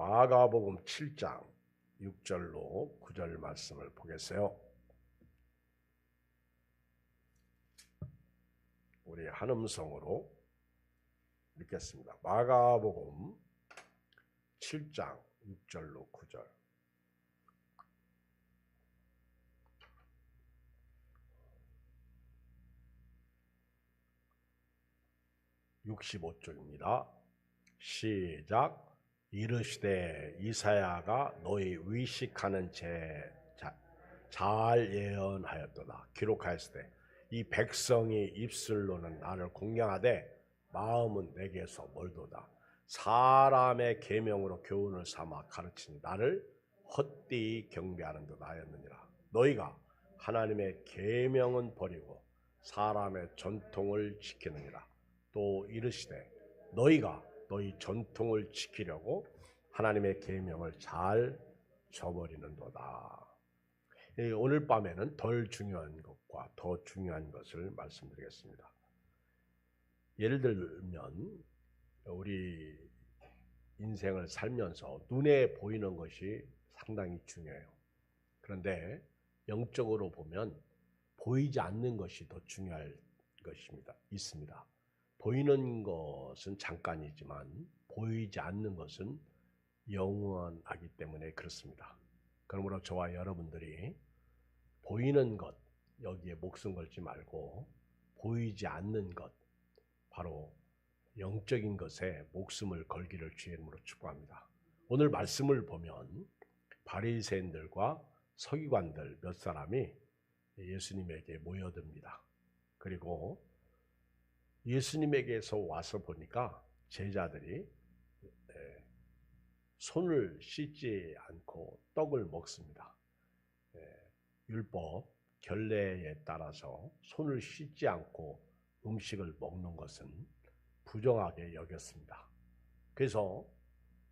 마가복음 7장 6절로 9절 말씀을 보겠어요. 우리 한음성으로 읽겠습니다. 마가복음 7장 6절로 9절. (65쪽입니다) 시작. 이르시되 이사야가 너희 위식하는 잘 예언하였도다. 기록하였으되 이 백성이 입술로는 나를 공경하되 마음은 내게서 멀도다. 사람의 계명으로 교훈을 삼아 가르친 나를 헛되이 경배하는도다 하였느니라. 너희가 하나님의 계명은 버리고 사람의 전통을 지키느니라. 또 이르시되 너희가 너희 전통을 지키려고 하나님의 계명을 잘 저버리는도다. 오늘 밤에는 덜 중요한 것과 더 중요한 것을 말씀드리겠습니다. 예를 들면 우리 인생을 살면서 눈에 보이는 것이 상당히 중요해요. 그런데 영적으로 보면 보이지 않는 것이 더 중요할 것입니다. 있습니다. 보이는 것은 잠깐이지만 보이지 않는 것은 영원하기 때문에 그렇습니다. 그러므로 저와 여러분들이 보이는 것, 여기에 목숨 걸지 말고 보이지 않는 것, 바로 영적인 것에 목숨을 걸기를 주의 이름으로 축복합니다. 오늘 말씀을 보면 바리새인들과 서기관들 몇 사람이 예수님에게 모여듭니다. 그리고 예수님에게서 와서 보니까 제자들이 손을 씻지 않고 떡을 먹습니다. 율법, 결례에 따라서 손을 씻지 않고 음식을 먹는 것은 부정하게 여겼습니다. 그래서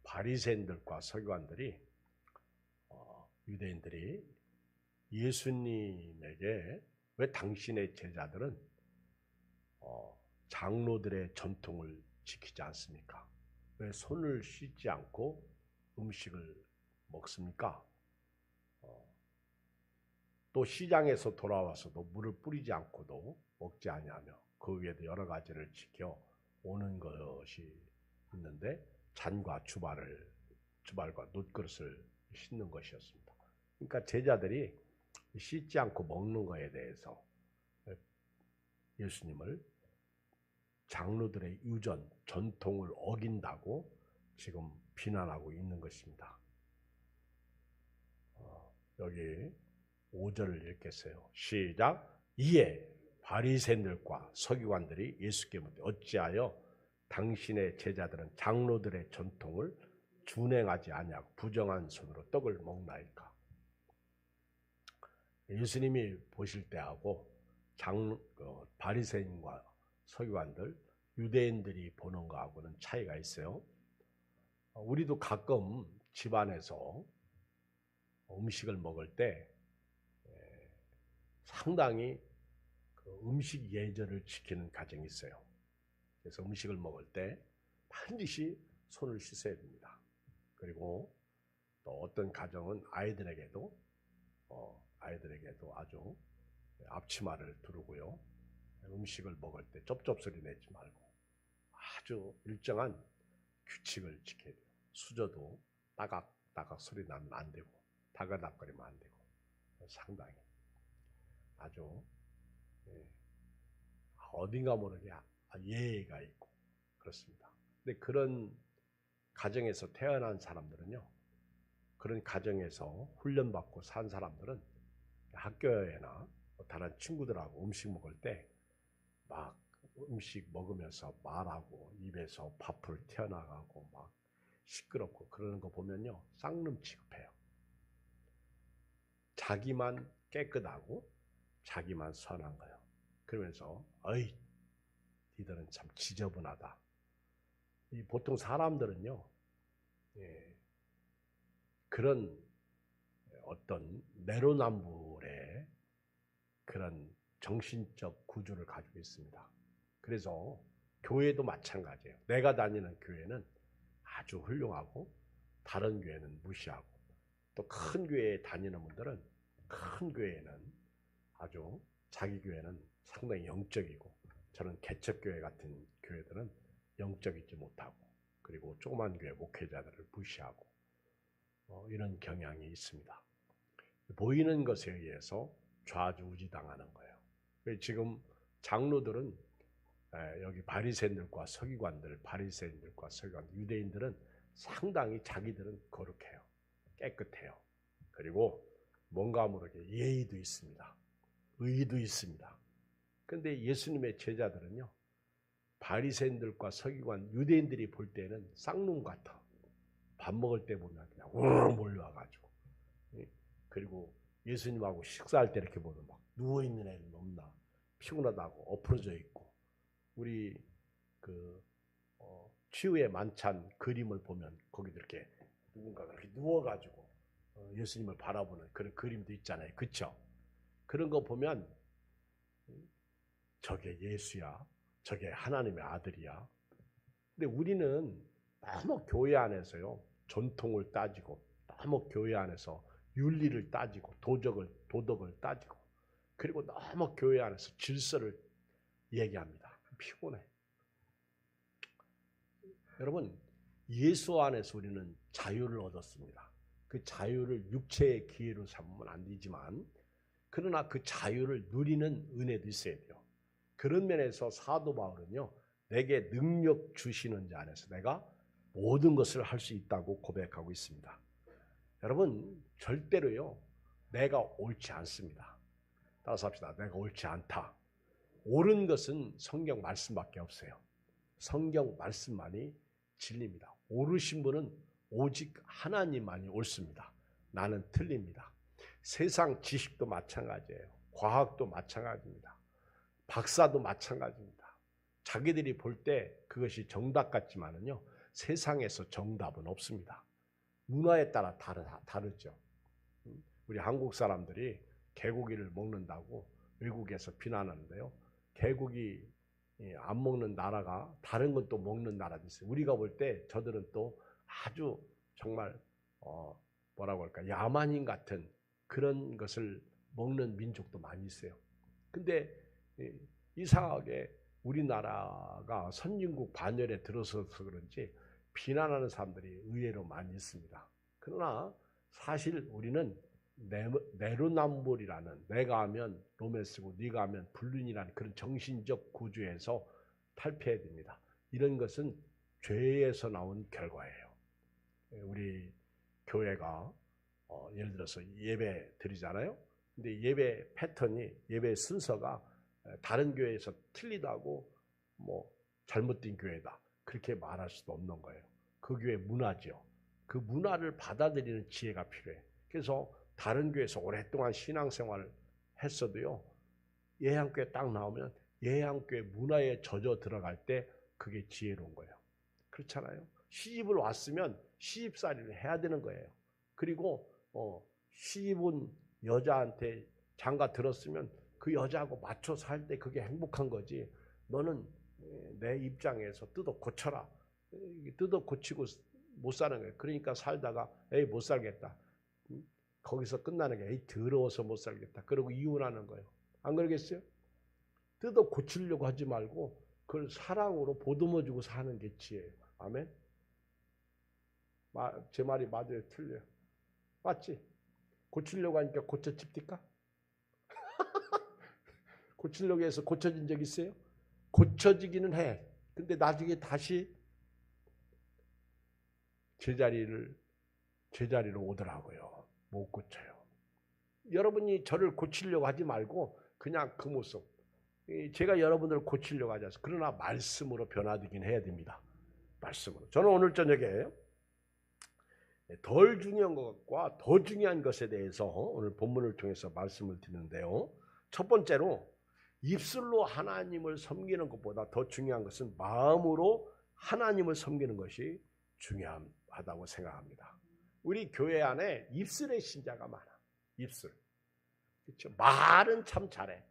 바리새인들과 서기관들이 유대인들이 예수님에게 왜 당신의 제자들은 장로들의 전통을 지키지 않습니까? 왜 손을 씻지 않고 음식을 먹습니까? 또 시장에서 돌아와서도 물을 뿌리지 않고도 먹지 아니하며 그 위에도 여러 가지를 지켜 오는 것이 있는데 잔과 주발과 놋그릇을 씻는 것이었습니다. 그러니까 제자들이 씻지 않고 먹는 것에 대해서 예수님을 장로들의 유전, 전통을 어긴다고 지금 비난하고 있는 것입니다. 여기 5절을 읽겠어요. 시작. 이에 바리새인들과 서기관들이 예수께 묻되 어찌하여 당신의 제자들은 장로들의 전통을 준행하지 아니하고 부정한 손으로 떡을 먹나이까? 예수님이 보실 때하고 바리새인과 서기관들, 유대인들이 보는 거하고는 차이가 있어요. 우리도 가끔 집안에서 음식을 먹을 때 상당히 음식 예절을 지키는 가정이 있어요. 그래서 음식을 먹을 때 반드시 손을 씻어야 됩니다. 그리고 또 어떤 가정은 아이들에게도 아주 앞치마를 두르고요. 음식을 먹을 때 쩝쩝소리 내지 말고 아주 일정한 규칙을 지켜야 돼요. 수저도 따각따각 소리 나면 안 되고 다가닥거리면 안 되고 상당히 아주 어딘가 모르게 예의가 있고 그렇습니다. 근데 그런 가정에서 태어난 사람들은요, 그런 가정에서 훈련받고 산 사람들은 학교에나 다른 친구들하고 음식 먹을 때 막 음식 먹으면서 말하고 입에서 밥풀 튀어나가고 막 시끄럽고 그러는 거 보면요, 쌍놈 취급해요. 자기만 깨끗하고 자기만 선한 거예요. 그러면서 어이, 니들은 참 지저분하다. 보통 사람들은요, 그런 어떤 내로남불의 그런 정신적 구조를 가지고 있습니다. 그래서 교회도 마찬가지예요. 내가 다니는 교회는 아주 훌륭하고 다른 교회는 무시하고, 또 큰 교회에 다니는 분들은 큰 교회는 아주 자기 교회는 상당히 영적이고, 저는 개척교회 같은 교회들은 영적이지 못하고, 그리고 조그만 교회 목회자들을 무시하고 이런 경향이 있습니다. 보이는 것에 의해서 좌지우지당하는 거예요. 지금 장로들은 여기 바리새인들과 서기관들, 바리새인들과 서기관, 유대인들은 상당히 자기들은 거룩해요. 깨끗해요. 그리고 뭔가 모르게 예의도 있습니다. 의의도 있습니다. 그런데 예수님의 제자들은요, 바리새인들과 서기관, 유대인들이 볼 때는 쌍놈 같아. 밥 먹을 때 보면 그냥 우르르 몰려와가지고, 그리고 예수님하고 식사할 때 이렇게 보면 막 누워있는 애는 없나, 피곤하다고 엎어져 있고, 우리 치유의 만찬 그림을 보면 거기도 이렇게 누군가가 이렇게 누워가지고 예수님을 바라보는 그런 그림도 있잖아요. 그렇죠? 그런 거 보면 저게 예수야, 저게 하나님의 아들이야. 근데 우리는 너무 교회 안에서요, 전통을 따지고, 너무 교회 안에서 윤리를 따지고, 도덕을 따지고, 그리고 너무 교회 안에서 질서를 얘기합니다. 피곤해. 여러분, 예수 안에서 우리는 자유를 얻었습니다. 그 자유를 육체의 기회로 삼으면 안 되지만, 그러나 그 자유를 누리는 은혜도 있어야 돼요. 그런 면에서 사도 바울은요, 내게 능력 주시는 자 안에서 내가 모든 것을 할 수 있다고 고백하고 있습니다. 여러분, 절대로요, 내가 옳지 않습니다. 따라서 합시다. 내가 옳지 않다. 옳은 것은 성경 말씀밖에 없어요. 성경 말씀만이 진리입니다. 옳으신 분은 오직 하나님만이 옳습니다. 나는 틀립니다. 세상 지식도 마찬가지예요. 과학도 마찬가지입니다. 박사도 마찬가지입니다. 자기들이 볼 때 그것이 정답 같지만은요, 세상에서 정답은 없습니다. 문화에 따라 다르죠. 우리 한국 사람들이 개고기를 먹는다고 외국에서 비난하는데요, 개고기 안 먹는 나라가 다른 건 또 먹는 나라도 있어요. 우리가 볼 때 저들은 또 아주 정말 뭐라고 할까, 야만인 같은 그런 것을 먹는 민족도 많이 있어요. 근데 이상하게 우리나라가 선진국 반열에 들어서서 그런지 비난하는 사람들이 의외로 많이 있습니다. 그러나 사실 우리는 내로남불이라는, 내가 하면 로맨스고 네가 하면 불륜이라는 그런 정신적 구조에서 탈피해야 됩니다. 이런 것은 죄에서 나온 결과예요. 우리 교회가 예를 들어서 예배 드리잖아요. 근데 예배 패턴이, 예배 순서가 다른 교회에서 틀리다고 뭐 잘못된 교회다, 그렇게 말할 수도 없는 거예요. 그 교회 문화죠. 그 문화를 받아들이는 지혜가 필요해. 그래서 다른 교회에서 오랫동안 신앙생활을 했어도요, 예향교회 딱 나오면 예향교회 문화에 젖어 들어갈 때 그게 지혜로운 거예요. 그렇잖아요. 시집을 왔으면 시집살이를 해야 되는 거예요. 그리고 시집 온 여자한테 장가 들었으면 그 여자하고 맞춰 살 때 그게 행복한 거지. 너는 내 입장에서 뜯어 고쳐라. 뜯어 고치고 못 사는 거예요. 그러니까 살다가 에이 못 살겠다. 거기서 끝나는 게 에이 더러워서 못 살겠다. 그러고 이혼하는 거예요. 안 그러겠어요? 뜯어 고치려고 하지 말고 그걸 사랑으로 보듬어주고 사는 게 지혜예요. 아멘? 제 말이 맞아요? 틀려요? 맞지? 고치려고 하니까 고쳐집니까? 고치려고 해서 고쳐진 적 있어요? 고쳐지기는 해. 근데 나중에 다시 제자리로 오더라고요. 못 고쳐요. 여러분이 저를 고치려고 하지 말고 그냥 그 모습. 제가 여러분들을 고치려고 하지 않습니다. 그러나 말씀으로 변화되긴 해야 됩니다. 말씀으로. 저는 오늘 저녁에 덜 중요한 것과 더 중요한 것에 대해서 오늘 본문을 통해서 말씀을 드리는데요. 첫 번째로 입술로 하나님을 섬기는 것보다 더 중요한 것은 마음으로 하나님을 섬기는 것이 중요하다고 생각합니다. 우리 교회 안에 입술의 신자가 많아. 입술. 그렇죠? 말은 참 잘해.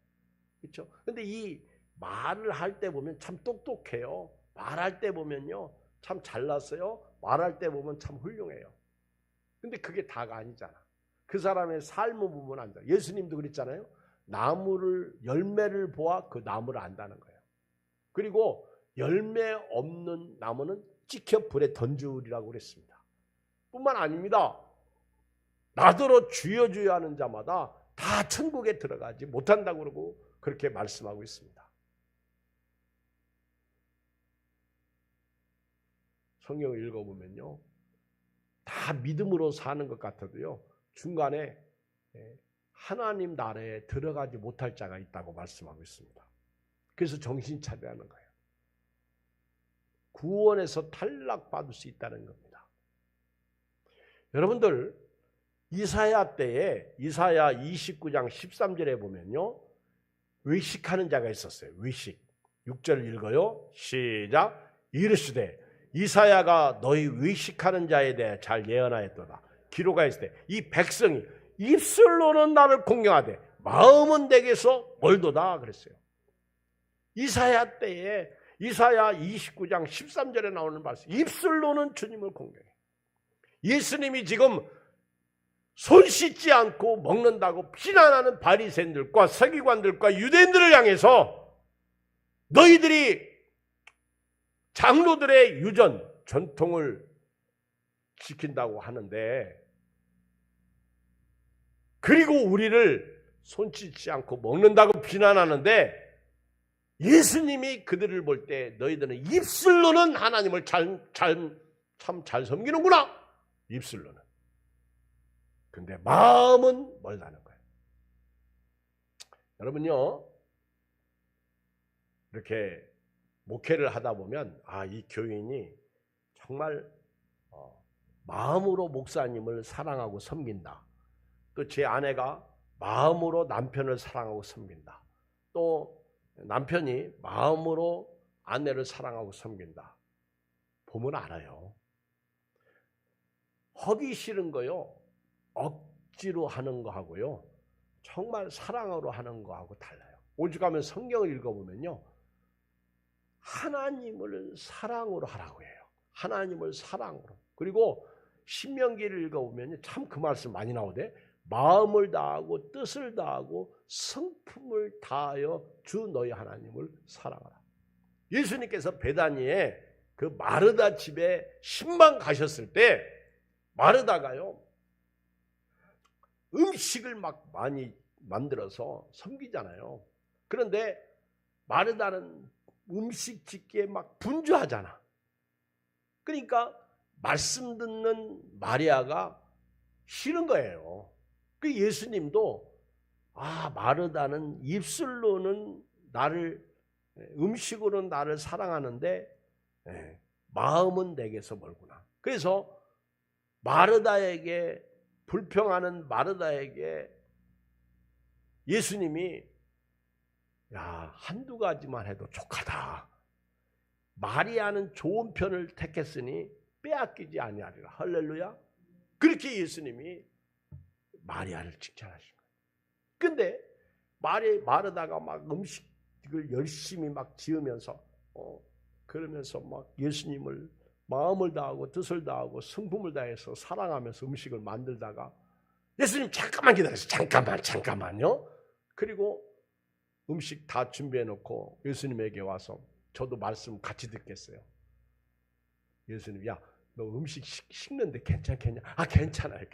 그렇죠? 근데 이 말을 할 때 보면 참 똑똑해요. 말할 때 보면요, 참 잘났어요. 말할 때 보면 참 훌륭해요. 근데 그게 다가 아니잖아. 그 사람의 삶을 보면 안다. 예수님도 그랬잖아요. 나무를 열매를 보아 그 나무를 안다는 거예요. 그리고 열매 없는 나무는 찍혀 불에 던지리라고 그랬습니다. 뿐만 아닙니다. 나더러 주여 주여 하는 자마다 다 천국에 들어가지 못한다고 그러고 그렇게 말씀하고 있습니다. 성경을 읽어보면요, 다 믿음으로 사는 것 같아도요, 중간에 하나님 나라에 들어가지 못할 자가 있다고 말씀하고 있습니다. 그래서 정신 차려야 하는 거예요. 구원에서 탈락받을 수 있다는 겁니다. 여러분들, 이사야 때에 이사야 29장 13절에 보면요, 의식하는 자가 있었어요. 의식. 6절 읽어요. 시작. 이르시되 이사야가 너희 의식하는 자에 대해 잘 예언하였도다. 기록하였을 때 이 백성이 입술로는 나를 공경하되 마음은 내게서 멀도다 그랬어요. 이사야 때에 이사야 29장 13절에 나오는 말씀, 입술로는 주님을 공경해. 예수님이 지금 손 씻지 않고 먹는다고 비난하는 바리새인들과 서기관들과 유대인들을 향해서 너희들이 장로들의 유전, 전통을 지킨다고 하는데, 그리고 우리를 손 씻지 않고 먹는다고 비난하는데, 예수님이 그들을 볼 때 너희들은 입술로는 하나님을 참 잘 섬기는구나. 입술로는. 근데 마음은 멀다는 거예요. 여러분요, 이렇게 목회를 하다 보면 이 교인이 정말 마음으로 목사님을 사랑하고 섬긴다. 또 제 아내가 마음으로 남편을 사랑하고 섬긴다. 또 남편이 마음으로 아내를 사랑하고 섬긴다. 보면 알아요. 하기 싫은 거요, 억지로 하는 거하고요, 정말 사랑으로 하는 거하고 달라요. 오죽하면 성경을 읽어보면요, 하나님을 사랑으로 하라고 해요. 하나님을 사랑으로. 그리고 신명기를 읽어보면 참 그 말씀 많이 나오대. 마음을 다하고 뜻을 다하고 성품을 다하여 주 너희 하나님을 사랑하라. 예수님께서 베다니에 그 마르다 집에 신방 가셨을 때 마르다가요, 음식을 막 많이 만들어서 섬기잖아요. 그런데 마르다는 음식 짓기에 막 분주하잖아. 그러니까 말씀 듣는 마리아가 싫은 거예요. 그 예수님도 마르다는 입술로는 나를, 음식으로는 나를 사랑하는데 마음은 내게서 멀구나. 그래서 마르다에게, 불평하는 마르다에게 예수님이 한두 가지만 해도 족하다. 마리아는 좋은 편을 택했으니 빼앗기지 아니하리라. 할렐루야. 그렇게 예수님이 마리아를 칭찬하신 거예요. 근데 마르다가 막 음식을 열심히 막 지으면서 그러면서 막 예수님을 마음을 다하고 뜻을 다하고 성품을 다해서 사랑하면서 음식을 만들다가 예수님 잠깐만 기다리세요. 잠깐만요. 그리고 음식 다 준비해 놓고 예수님에게 와서 저도 말씀 같이 듣겠어요. 예수님, 너 음식 식는데 괜찮겠냐? 괜찮아요.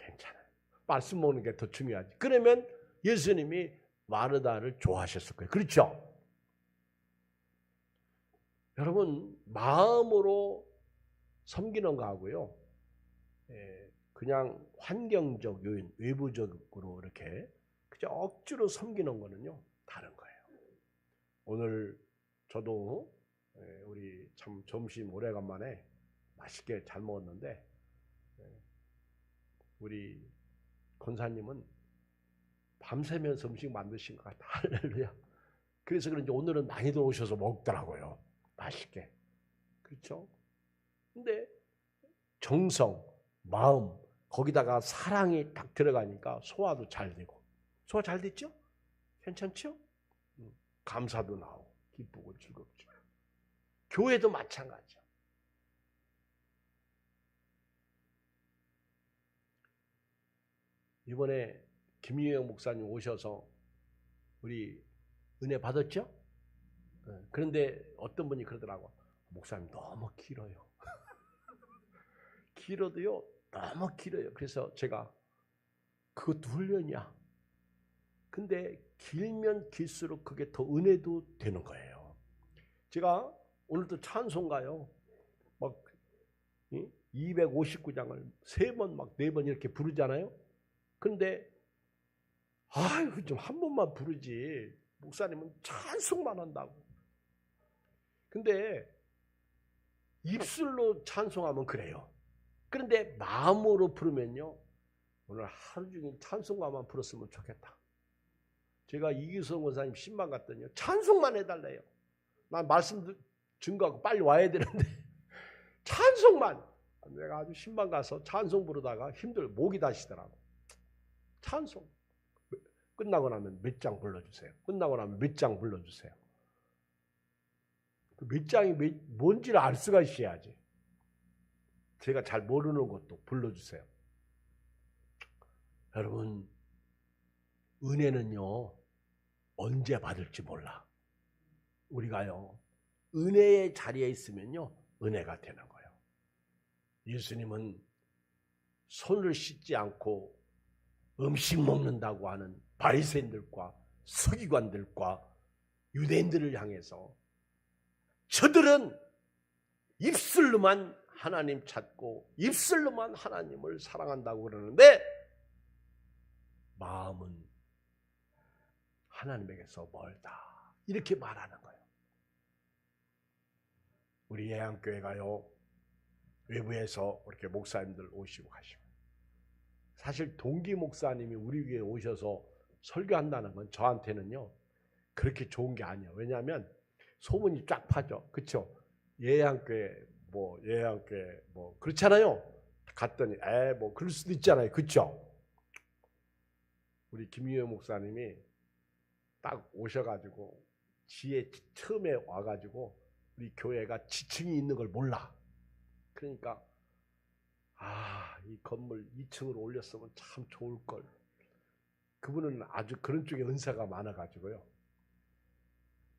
말씀 먹는 게 더 중요하지. 그러면 예수님이 마르다를 좋아하셨을 거예요. 그렇죠? 여러분, 마음으로 섬기는 거하고요, 그냥 환경적 요인, 외부적으로 이렇게 그저 억지로 섬기는 거는요, 다른 거예요. 오늘 저도 우리 참 점심 오래간만에 맛있게 잘 먹었는데, 우리 권사님은 밤새면서 음식 만드신 것 같아. 할렐루야. 그래서 그런지 오늘은 많이들 오셔서 먹더라고요. 맛있게. 그렇죠? 근데 정성, 마음, 거기다가 사랑이 딱 들어가니까 소화도 잘 되고. 소화 잘 됐죠? 괜찮죠? 감사도 나오고 기쁘고 즐겁죠. 교회도 마찬가지죠. 이번에 김유영 목사님 오셔서 우리 은혜 받았죠? 그런데 어떤 분이 그러더라고. 목사님 너무 길어요. 길어도요 너무 길어요. 그래서 제가 그것도 훈련이야. 근데 길면 길수록 그게 더 은혜도 되는 거예요. 제가 오늘도 찬송가요 막 259장을 3번 막 4번 이렇게 부르잖아요. 근데 아유 좀 한 번만 부르지. 목사님은 찬송만 한다고. 근데 입술로 찬송하면 그래요. 그런데 마음으로 부르면요. 오늘 하루 종일 찬송가만 부르었으면 좋겠다. 제가 이규성 원사님 신방 갔더니 찬송만 해달래요. 난 말씀 증거하고 빨리 와야 되는데 찬송만. 내가 아주 신방 가서 찬송 부르다가 목이 다시더라고. 찬송. 끝나고 나면 몇 장 불러주세요. 끝나고 나면 몇 장 불러주세요. 몇 장이 뭔지를 알 수가 있어야지. 제가 잘 모르는 것도 불러주세요. 여러분, 은혜는요, 언제 받을지 몰라. 우리가요, 은혜의 자리에 있으면요, 은혜가 되는 거예요. 예수님은 손을 씻지 않고 음식 먹는다고 하는 바리새인들과 서기관들과 유대인들을 향해서 저들은 입술로만 하나님 찾고 입술로만 하나님을 사랑한다고 그러는데 마음은 하나님에게서 멀다. 이렇게 말하는 거예요. 우리 예양교회가요. 외부에서 이렇게 목사님들 오시고 가시고 사실 동기 목사님이 우리 교회에 오셔서 설교한다는 건 저한테는요. 그렇게 좋은 게 아니에요. 왜냐하면 소문이 쫙 파죠. 그렇죠? 예양교회 예양교회 그렇잖아요. 갔더니 그럴 수도 있잖아요. 그렇죠? 우리 김유영 목사님이 딱 오셔가지고 처음에 와가지고 우리 교회가 지층이 있는 걸 몰라. 그러니까 이 건물 2층으로 올렸으면 참 좋을 걸. 그분은 아주 그런 쪽에 은사가 많아가지고요.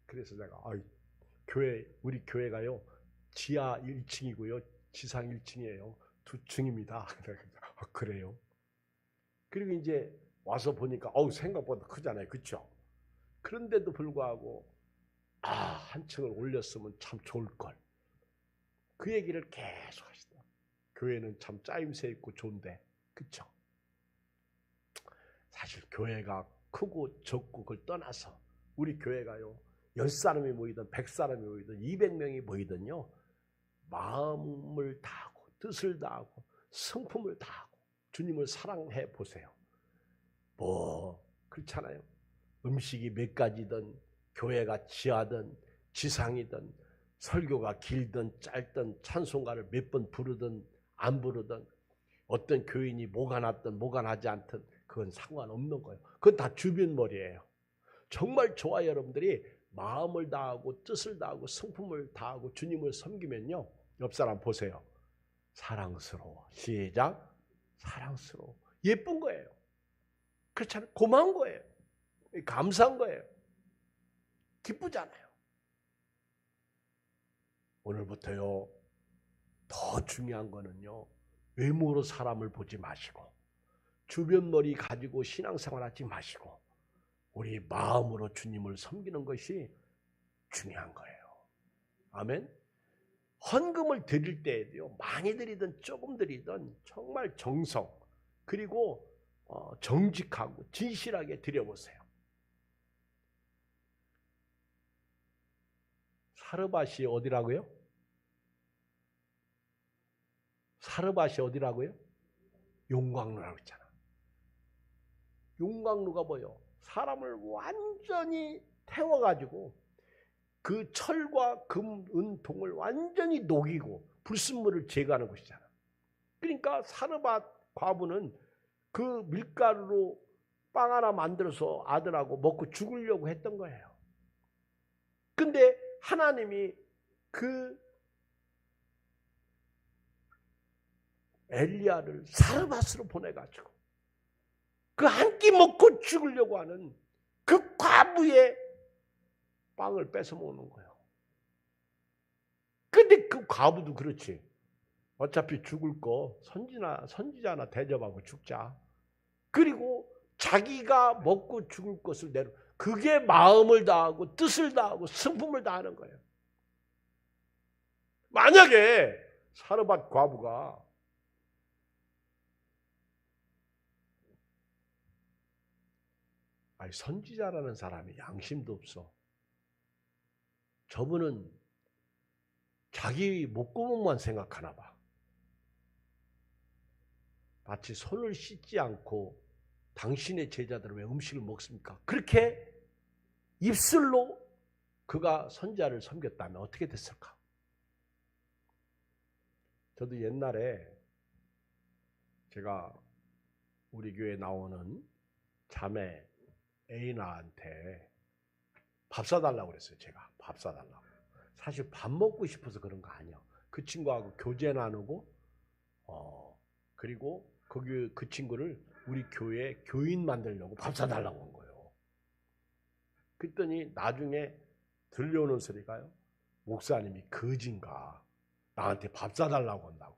그래서 내가 우리 교회가요 지하 1층이고요 지상 1층이에요. 2층입니다. 그래요? 그리고 이제 와서 보니까 생각보다 크잖아요. 그렇죠? 그런데도 불구하고 한 층을 올렸으면 참 좋을 걸. 그 얘기를 계속 하시더라고요. 교회는 참 짜임새 있고 좋은데 그렇죠? 사실 교회가 크고 적고 그걸 떠나서 우리 교회가요 10사람이 모이든 100사람이 모이든 200명이 모이든요 마음을 다하고 뜻을 다하고 성품을 다하고 주님을 사랑해 보세요. 그렇잖아요. 음식이 몇 가지든 교회가 지하든 지상이든 설교가 길든 짧든 찬송가를 몇 번 부르든 안 부르든 어떤 교인이 뭐가 났든 뭐가 나지 않든 그건 상관없는 거예요. 그건 다 주변머리예요. 정말 좋아요. 여러분들이 마음을 다하고 뜻을 다하고 성품을 다하고 주님을 섬기면요. 옆 사람 보세요. 사랑스러워. 시작. 사랑스러워. 예쁜 거예요. 그렇잖아요. 고마운 거예요. 감사한 거예요. 기쁘잖아요. 오늘부터요. 더 중요한 거는요. 외모로 사람을 보지 마시고 주변머리 가지고 신앙생활 하지 마시고 우리 마음으로 주님을 섬기는 것이 중요한 거예요. 아멘. 헌금을 드릴 때에도요. 많이 드리든 조금 드리든 정말 정성 그리고 정직하고 진실하게 드려보세요. 사르밧이 어디라고요? 사르밧이 어디라고요? 용광로라고 했잖아. 용광로가 뭐예요? 사람을 완전히 태워가지고 그 철과 금, 은, 동을 완전히 녹이고 불순물을 제거하는 것이잖아. 그러니까 사르밧 과부는 그 밀가루로 빵 하나 만들어서 아들하고 먹고 죽으려고 했던 거예요. 근데 하나님이 그 엘리야를 사르밧으로 보내가지고 그 한 끼 먹고 죽으려고 하는 그 과부의 빵을 뺏어 먹는 거예요. 근데 그 과부도 그렇지. 어차피 죽을 거 선지자나 대접하고 죽자. 그리고 자기가 먹고 죽을 것을 내려, 그게 마음을 다하고 뜻을 다하고 성품을 다하는 거예요. 만약에 사르밧 과부가 선지자라는 사람이 양심도 없어. 저분은 자기 목구멍만 생각하나 봐. 마치 손을 씻지 않고 당신의 제자들은 왜 음식을 먹습니까? 그렇게 입술로 그가 선지자를 섬겼다면 어떻게 됐을까? 저도 옛날에 제가 우리 교회에 나오는 자매 에이나한테 밥 사달라고 그랬어요. 제가 밥 사달라고. 사실 밥 먹고 싶어서 그런 거 아니에요. 그 친구하고 교제 나누고 그리고 그 친구를 우리 교회 교인 만들려고 밥 사달라고 한 거예요. 그랬더니 나중에 들려오는 소리가요. 목사님이 거진가 나한테 밥 사달라고 한다고.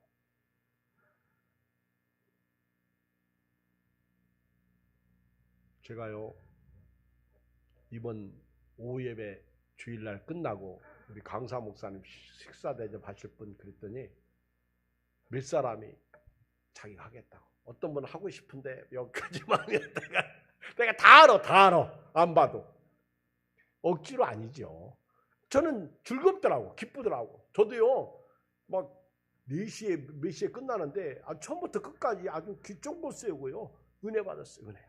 제가요 이번 오후 예배 주일날 끝나고 우리 강사 목사님 식사 대접하실 분 그랬더니 몇 사람이 자기가 하겠다고. 어떤 분은 하고 싶은데 여기까지만 하면 내가 다 알아. 안 봐도. 억지로 아니죠. 저는 즐겁더라고. 기쁘더라고. 저도요 막 4시에 몇 시에 끝나는데 처음부터 끝까지 아주 귀쫑못 세우고요. 은혜 받았어요. 은혜.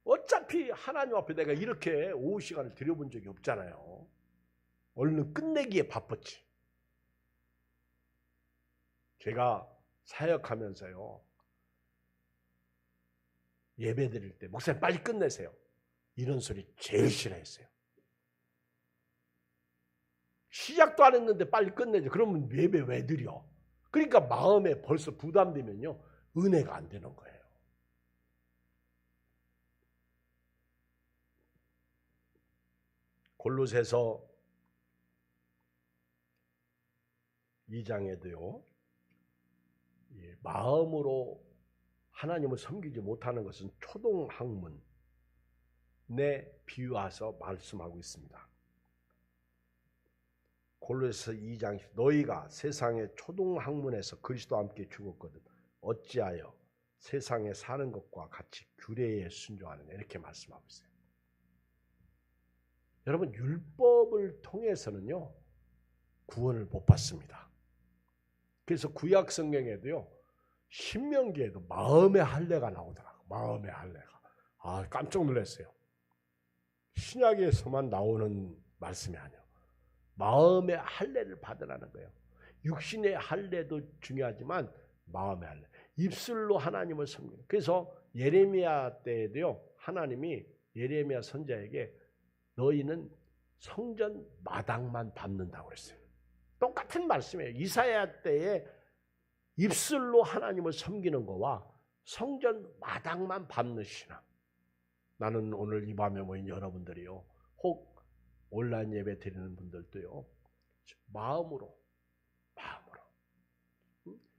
어차피 하나님 앞에 내가 이렇게 오후 시간을 들여본 적이 없잖아요. 얼른 끝내기에 바빴지. 제가 사역하면서요. 예배 드릴 때 목사님 빨리 끝내세요. 이런 소리 제일 싫어했어요. 시작도 안 했는데 빨리 끝내죠. 그러면 예배 왜 드려? 그러니까 마음에 벌써 부담되면요. 은혜가 안 되는 거예요. 골로새서 2장에도요. 마음으로 하나님을 섬기지 못하는 것은 초동학문에 비유해서 말씀하고 있습니다. 골로새서 2장 너희가 세상의 초동학문에서 그리스도와 함께 죽었거든 어찌하여 세상에 사는 것과 같이 규례에 순종하느냐 이렇게 말씀하고 있어요. 여러분 율법을 통해서는요 구원을 못 받습니다. 그래서 구약 성경에도요 신명기에도 마음의 할례가 나오더라고요. 마음의 할례가. 깜짝 놀랐어요. 신약에서만 나오는 말씀이 아니에요. 마음의 할례를 받으라는 거예요. 육신의 할례도 중요하지만 마음의 할례. 입술로 하나님을 섬기는. 그래서 예레미야 때에도요 하나님이 예레미야 선지자에게 너희는 성전 마당만 밟는다고 그랬어요. 똑같은 말씀이에요. 이사야 때에 입술로 하나님을 섬기는 거와 성전 마당만 밟는 신앙. 나는 오늘 이 밤에 모인 여러분들이요. 혹 온라인 예배 드리는 분들도요. 마음으로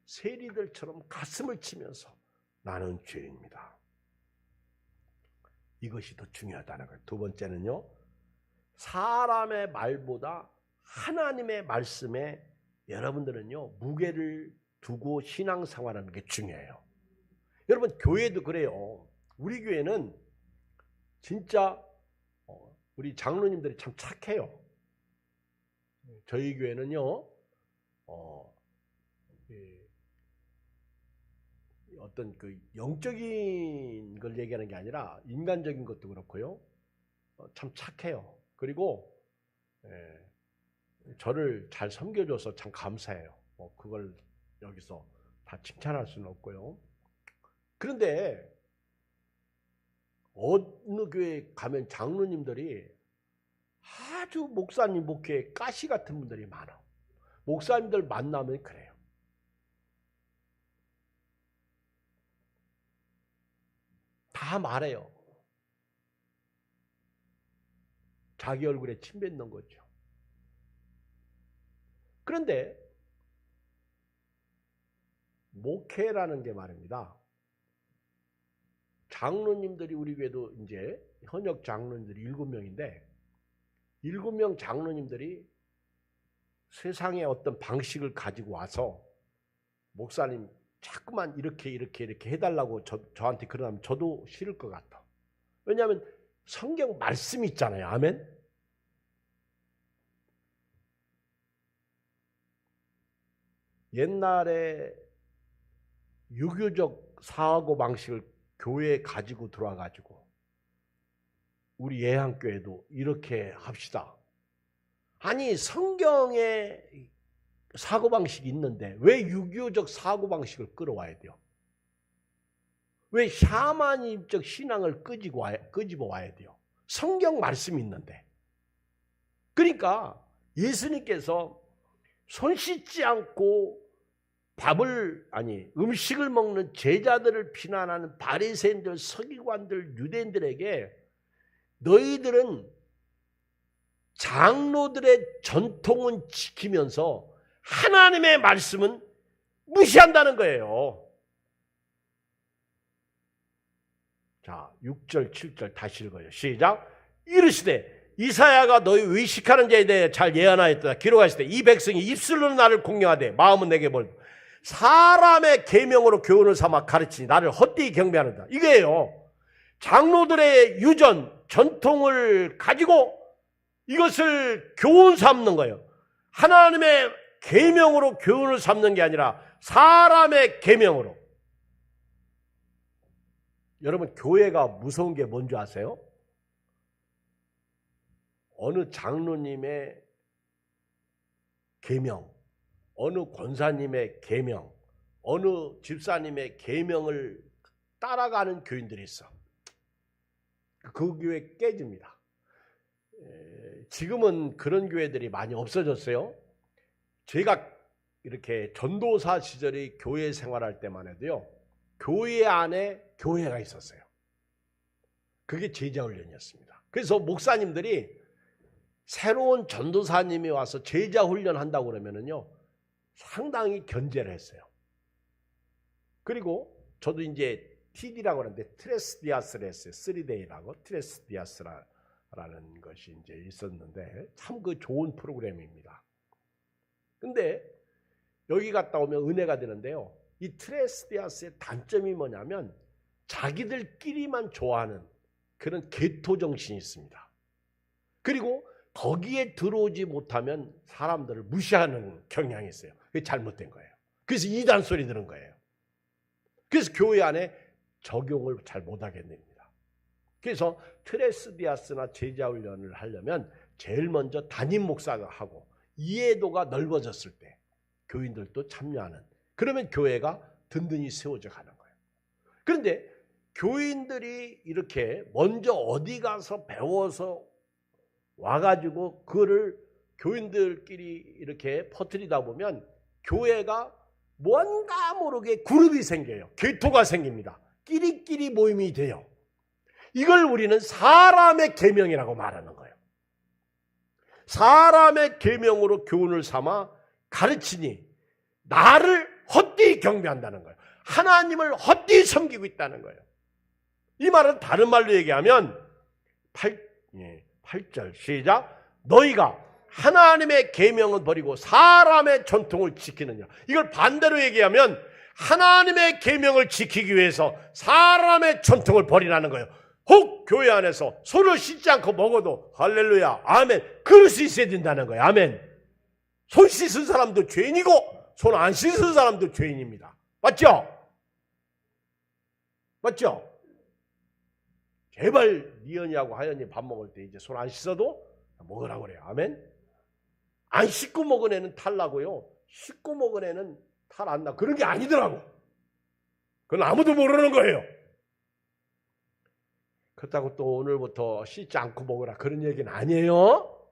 세리들처럼 가슴을 치면서 나는 죄인입니다. 이것이 더 중요하다는 거예요. 두 번째는요. 사람의 말보다 하나님의 말씀에 여러분들은요 무게를 두고 신앙생활하는 게 중요해요. 여러분 교회도 그래요. 우리 교회는 진짜 우리 장로님들이 참 착해요. 저희 교회는요 어떤 그 영적인 걸 얘기하는 게 아니라 인간적인 것도 그렇고요. 참 착해요. 그리고 저를 잘 섬겨줘서 참 감사해요. 그걸 여기서 다 칭찬할 수는 없고요. 그런데 어느 교회 가면 장로님들이 아주 목사님 목회에 가시 같은 분들이 많아. 목사님들 만나면 그래요. 다 말해요. 자기 얼굴에 침 뱉는 거죠. 그런데 목회라는 게 말입니다. 장로님들이 우리 교회도 이제 현역 장로님들이 7명인데 7명 장로님들이 세상의 어떤 방식을 가지고 와서 목사님 자꾸만 이렇게 해달라고 저한테 그러면 저도 싫을 것 같아. 왜냐하면 성경 말씀이 있잖아요. 아멘. 옛날에 유교적 사고방식을 교회에 가지고 들어와가지고 우리 예한교회도 이렇게 합시다. 아니 성경에 사고방식이 있는데 왜 유교적 사고방식을 끌어와야 돼요? 왜 샤머니즘적 신앙을 끄집어 와야 돼요? 성경 말씀이 있는데. 그러니까 예수님께서 손 씻지 않고 음식을 먹는 제자들을 비난하는 바리새인들, 서기관들, 유대인들에게 너희들은 장로들의 전통은 지키면서 하나님의 말씀은 무시한다는 거예요. 자, 6절, 7절 다시 읽어요. 시작. 이르시되 이사야가 너희 의식하는 자에 대해 잘 예언하였다. 기록하시되 이 백성이 입술로는 나를 공경하되 마음은 내게 멀고 사람의 계명으로 교훈을 삼아 가르치니 나를 헛되이 경배하는다. 이게요. 장로들의 유전, 전통을 가지고 이것을 교훈 삼는 거예요. 하나님의 계명으로 교훈을 삼는 게 아니라 사람의 계명으로. 여러분 교회가 무서운 게 뭔지 아세요? 어느 장로님의 계명, 어느 권사님의 계명, 어느 집사님의 계명을 따라가는 교인들이 있어. 그 교회 깨집니다. 지금은 그런 교회들이 많이 없어졌어요. 제가 이렇게 전도사 시절에 교회 생활할 때만 해도요. 교회 안에 교회가 있었어요. 그게 제자훈련이었습니다. 그래서 목사님들이 새로운 전도사님이 와서 제자훈련 한다고 그러면은요. 상당히 견제를 했어요. 그리고 저도 이제 TD라고 하는데 트레스디아스를 했어요. 3데이라고 트레스디아스라는 것이 이제 있었는데 참 그 좋은 프로그램입니다. 근데 여기 갔다 오면 은혜가 되는데요. 이 트레스디아스의 단점이 뭐냐면 자기들끼리만 좋아하는 그런 계토 정신이 있습니다. 그리고 거기에 들어오지 못하면 사람들을 무시하는 경향이 있어요. 그게 잘못된 거예요. 그래서 이단 소리 들은 거예요. 그래서 교회 안에 적용을 잘 못하게 됩니다. 그래서 트레스디아스나 제자훈련을 하려면 제일 먼저 담임 목사가 하고 이해도가 넓어졌을 때 교인들도 참여하는, 그러면 교회가 든든히 세워져 가는 거예요. 그런데 교인들이 이렇게 먼저 어디 가서 배워서 와가지고 그거를 교인들끼리 이렇게 퍼뜨리다 보면 교회가 뭔가 모르게 그룹이 생겨요. 계토가 생깁니다. 끼리끼리 모임이 돼요. 이걸 우리는 사람의 계명이라고 말하는 거예요. 사람의 계명으로 교훈을 삼아 가르치니 나를 헛되이 경배한다는 거예요. 하나님을 헛되이 섬기고 있다는 거예요. 이 말은 다른 말로 얘기하면 8절 시작. 너희가 하나님의 계명을 버리고 사람의 전통을 지키느냐. 이걸 반대로 얘기하면 하나님의 계명을 지키기 위해서 사람의 전통을 버리라는 거예요. 혹 교회 안에서 손을 씻지 않고 먹어도 할렐루야 아멘 그럴 수 있어야 된다는 거예요. 아멘. 손 씻은 사람도 죄인이고 손 안 씻은 사람도 죄인입니다. 맞죠? 맞죠? 제발 니은이하고 하연이 밥 먹을 때 이제 손 안 씻어도 먹으라고 그래요. 아멘. 안 씻고 먹은 애는 탈나고요. 씻고 먹은 애는 탈 안 나. 그런 게 아니더라고. 그건 아무도 모르는 거예요. 그렇다고 또 오늘부터 씻지 않고 먹으라 그런 얘기는 아니에요.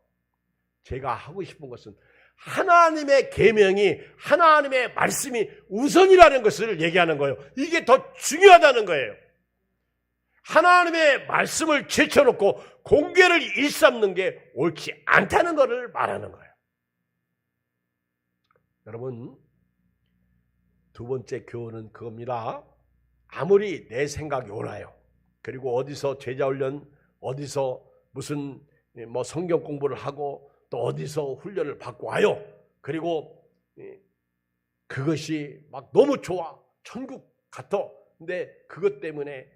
제가 하고 싶은 것은 하나님의 계명이 하나님의 말씀이 우선이라는 것을 얘기하는 거예요. 이게 더 중요하다는 거예요. 하나님의 말씀을 제쳐놓고 공개를 일삼는 게 옳지 않다는 것을 말하는 거예요. 여러분, 두 번째 교훈은 그겁니다. 아무리 내 생각이 옳아요. 그리고 어디서 제자훈련, 어디서 무슨 성경 공부를 하고 또 어디서 훈련을 받고 와요. 그리고 그것이 막 너무 좋아. 천국 같아. 근데 그것 때문에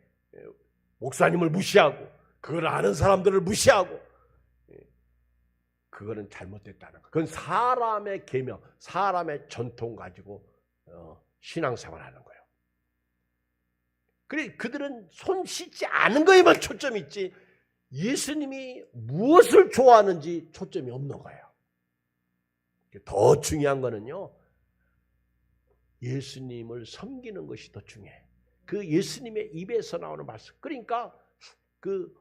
목사님을 무시하고 그걸 아는 사람들을 무시하고 그거는 잘못됐다는 거. 그건 사람의 계명, 사람의 전통 가지고 신앙생활을 하는 거예요. 그래 그들은 손 씻지 않은 거에만 초점이 있지 예수님이 무엇을 좋아하는지 초점이 없는 거예요. 더 중요한 거는요. 예수님을 섬기는 것이 더 중요해. 그 예수님의 입에서 나오는 말씀. 그러니까 그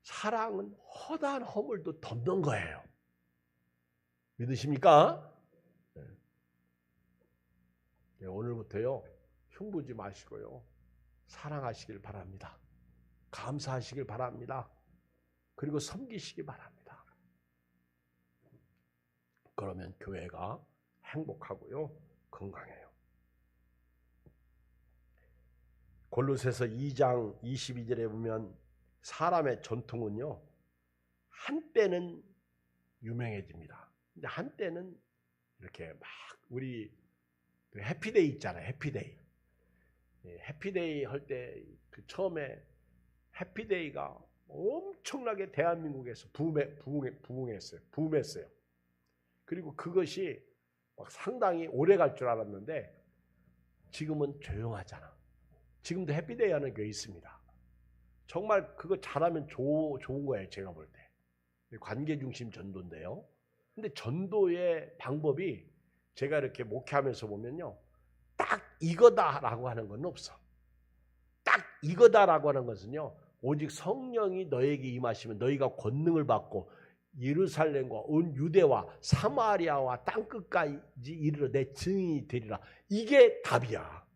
사랑은 허다한 허물도 덮는 거예요. 믿으십니까? 네, 오늘부터요. 흉보지 마시고요. 사랑하시길 바랍니다. 감사하시길 바랍니다. 그리고 섬기시기 바랍니다. 그러면 교회가 행복하고요. 건강해요. 골로새서 2장 22절에 보면 사람의 전통은요. 한때는 유명해집니다. 근데 한때는 이렇게 막 우리 해피데이 있잖아요. 해피데이. 해피데이 할 때 그 처음에 해피데이가 엄청나게 대한민국에서 부흥했어요. 그리고 그것이 막 상당히 오래 갈 줄 알았는데 지금은 조용하잖아. 지금도 해피데이 하는 게 있습니다. 정말 그거 잘하면 좋은 거예요. 제가 볼 때. 관계중심 전도인데요. 근데 전도의 방법이 제가 이렇게 목회하면서 보면요. 딱 이거다라고 하는 건 없어. 딱 이거다라고 하는 것은요. 오직 성령이 너에게 임하시면 너희가 권능을 받고 예루살렘과 온 유대와 사마리아와 땅끝까지 이르러 내 증인이 되리라. 이게 답이야.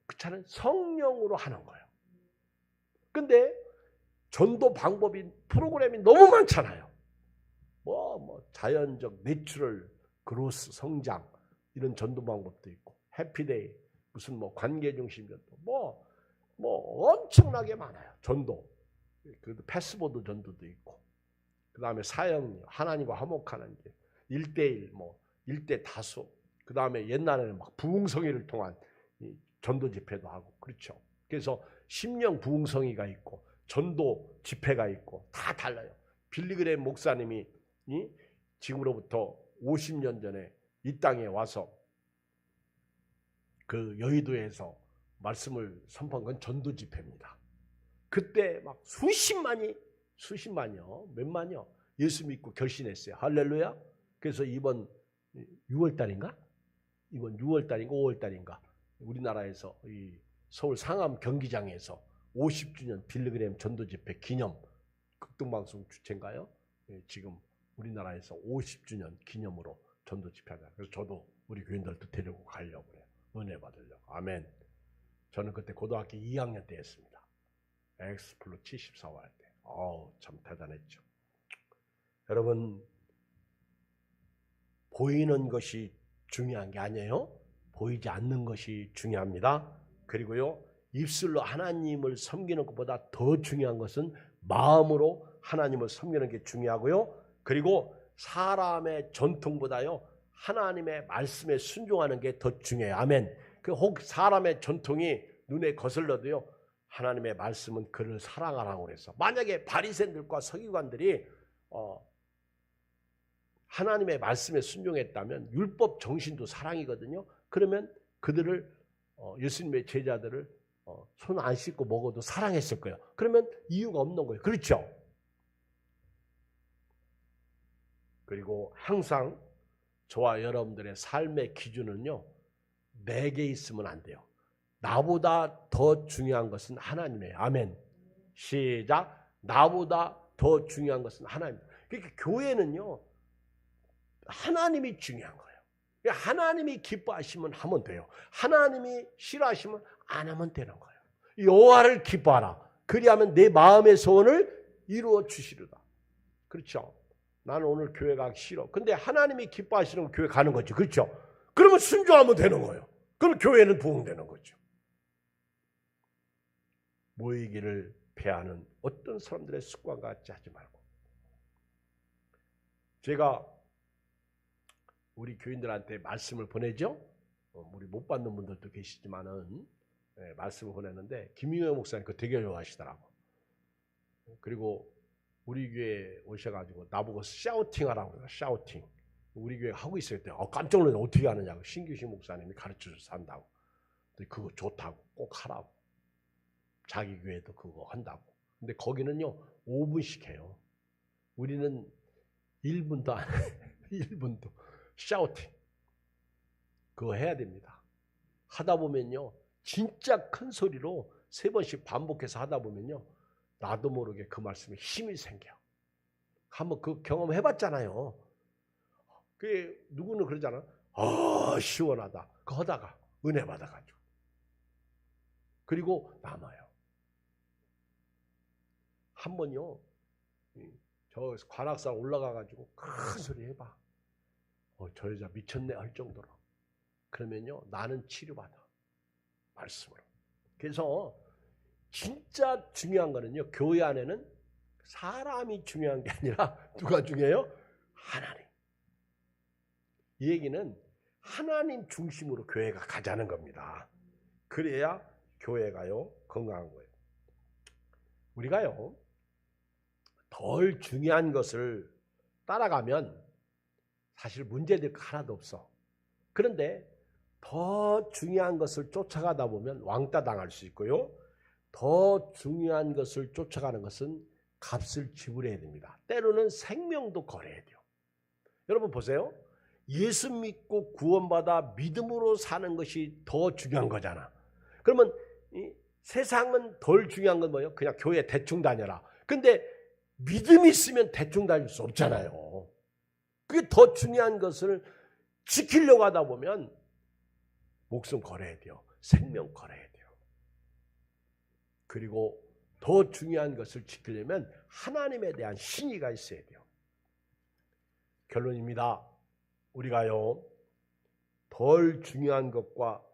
그 차는 성령으로 하는 거예요. 근데 전도 방법이 프로그램이 너무 많잖아요. 자연적 내추럴 그로스 성장 이런 전도 방법도 있고 해피데이 무슨 관계 중심 전도 엄청나게 많아요. 전도. 그래도 패스보드 전도도 있고 그 다음에 사형 하나님과 화목하는 게 1:1 1:다수 그 다음에 옛날에는 막 부흥성회를 통한 전도 집회도 하고 그렇죠. 그래서 심령 부흥성회가 있고 전도 집회가 있고 다 달라요. 빌리그레임 목사님이 지금으로부터 50년 전에 이 땅에 와서 그 여의도에서 말씀을 선포한 건 전도 집회입니다. 그때 막 수십만이요, 몇만이요 예수 믿고 결신했어요. 할렐루야. 그래서 이번 6월달인가? 이번 6월달인가 5월달인가 우리나라에서 이 서울 상암 경기장에서 50주년 빌리그레임 전도 집회 기념 극동방송 주체인가요? 지금 우리나라에서 50주년 기념으로 전도 집회하자. 그래서 저도 우리 교인들도 데리고 가려고 해요. 은혜 받으려고. 아멘. 저는 그때 고등학교 2학년 때 했습니다. 엑스플로 74호 할 때. 참 대단했죠. 여러분, 보이는 것이 중요한 게 아니에요. 보이지 않는 것이 중요합니다. 그리고요, 입술로 하나님을 섬기는 것보다 더 중요한 것은 마음으로 하나님을 섬기는 게 중요하고요. 그리고 사람의 전통보다요, 하나님의 말씀에 순종하는 게 더 중요해요. 아멘. 혹 사람의 전통이 눈에 거슬러도요, 하나님의 말씀은 그를 사랑하라고 그래서 만약에 바리새인들과 서기관들이 하나님의 말씀에 순종했다면 율법 정신도 사랑이거든요. 그러면 그들을 예수님의 제자들을 손 안 씻고 먹어도 사랑했을 거예요. 그러면 이유가 없는 거예요. 그렇죠? 그리고 항상 저와 여러분들의 삶의 기준은요, 내게 있으면 안 돼요. 나보다 더 중요한 것은 하나님이에요. 아멘. 시작. 나보다 더 중요한 것은 하나님. 그러니까 교회는요, 하나님이 중요한 거예요. 하나님이 기뻐하시면 하면 돼요. 하나님이 싫어하시면 안 하면 되는 거예요. 여호와를 기뻐하라. 그리하면 내 마음의 소원을 이루어 주시리라. 그렇죠? 나는 오늘 교회 가기 싫어. 근데 하나님이 기뻐하시는 교회 가는 거죠. 그렇죠? 그러면 순종하면 되는 거예요. 그럼 교회는 부흥되는 거죠. 모이기를 패하는 어떤 사람들의 습관과 같이 하지 말고. 제가 우리 교인들한테 말씀을 보내죠. 우리 못 받는 분들도 계시지만은 말씀을 보냈는데 김용현 목사님 그거 되게 좋아하시더라고. 그리고 우리 교회에 오셔가지고 나보고 샤우팅하라고 해요. 샤우팅. 우리 교회 하고 있을 때 깜짝 놀라서 어떻게 하느냐고 신규식 목사님이 가르쳐줘서 한다고. 근데 그거 좋다고 꼭 하라고. 자기 교회도 그거 한다고. 근데 거기는요 5분씩 해요. 우리는 1분도 안 해. 1분도. 샤우팅. 그거 해야 됩니다. 하다 보면요 진짜 큰 소리로 3번씩 반복해서 하다 보면요 나도 모르게 그 말씀에 힘이 생겨. 한번 그 경험 해봤잖아요. 그게 누구는 그러잖아. 시원하다. 그거 하다가 은혜 받아가지고. 그리고 남아요. 한 번요 저 관악산 올라가가지고 큰 소리 해봐. 저 여자 미쳤네 할 정도로. 그러면요 나는 치료받아. 말씀으로. 그래서 진짜 중요한 거는요 교회 안에는 사람이 중요한 게 아니라 누가 중요해요? 하나님. 이 얘기는 하나님 중심으로 교회가 가자는 겁니다. 그래야 교회가요 건강한 거예요. 우리가요 덜 중요한 것을 따라가면 사실 문제될 거 하나도 없어. 그런데 더 중요한 것을 쫓아가다 보면 왕따 당할 수 있고요. 더 중요한 것을 쫓아가는 것은 값을 지불해야 됩니다. 때로는 생명도 걸어야 돼요. 여러분 보세요. 예수 믿고 구원받아 믿음으로 사는 것이 더 중요한 거잖아. 그러면 세상은 덜 중요한 건 뭐예요? 그냥 교회 대충 다녀라. 근데 믿음이 있으면 대충 다닐 수 없잖아요. 그게 더 중요한 것을 지키려고 하다 보면 목숨 걸어야 돼요. 생명 걸어야 돼요. 그리고 더 중요한 것을 지키려면 하나님에 대한 신의가 있어야 돼요. 결론입니다. 우리가요 덜 중요한 것과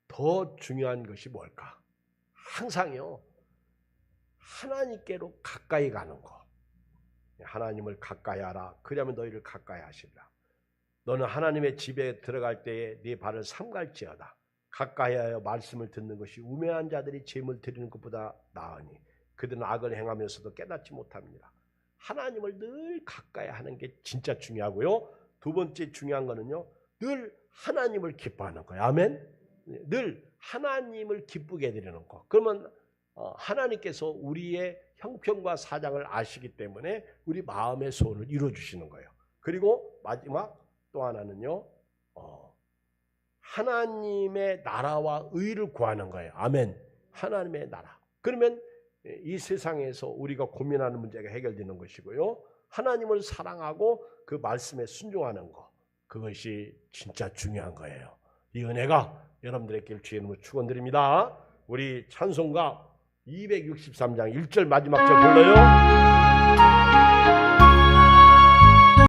더 중요한 것이 뭘까? 항상요 하나님께로 가까이 가는 것. 하나님을 가까이 하라. 그러면 너희를 가까이 하시리라. 너는 하나님의 집에 들어갈 때에 네 발을 삼갈지어다. 가까이 하여 말씀을 듣는 것이 우매한 자들이 제물 드리는 것보다 나으니 그들은 악을 행하면서도 깨닫지 못합니다. 하나님을 늘 가까이 하는 게 진짜 중요하고요. 두 번째 중요한 거는요. 늘 하나님을 기뻐하는 거예요. 아멘. 늘 하나님을 기쁘게 해드리는 거. 그러면 하나님께서 우리의 형편과 사정을 아시기 때문에 우리 마음의 소원을 이루어주시는 거예요. 그리고 마지막 또 하나는요. 하나님의 나라와 의를 구하는 거예요. 아멘. 하나님의 나라. 그러면 이 세상에서 우리가 고민하는 문제가 해결되는 것이고요. 하나님을 사랑하고 그 말씀에 순종하는 것. 그것이 진짜 중요한 거예요. 이 은혜가 여러분들에게 주의 이름으로 축원드립니다. 우리 찬송가 263장 1절 마지막 절 불러요.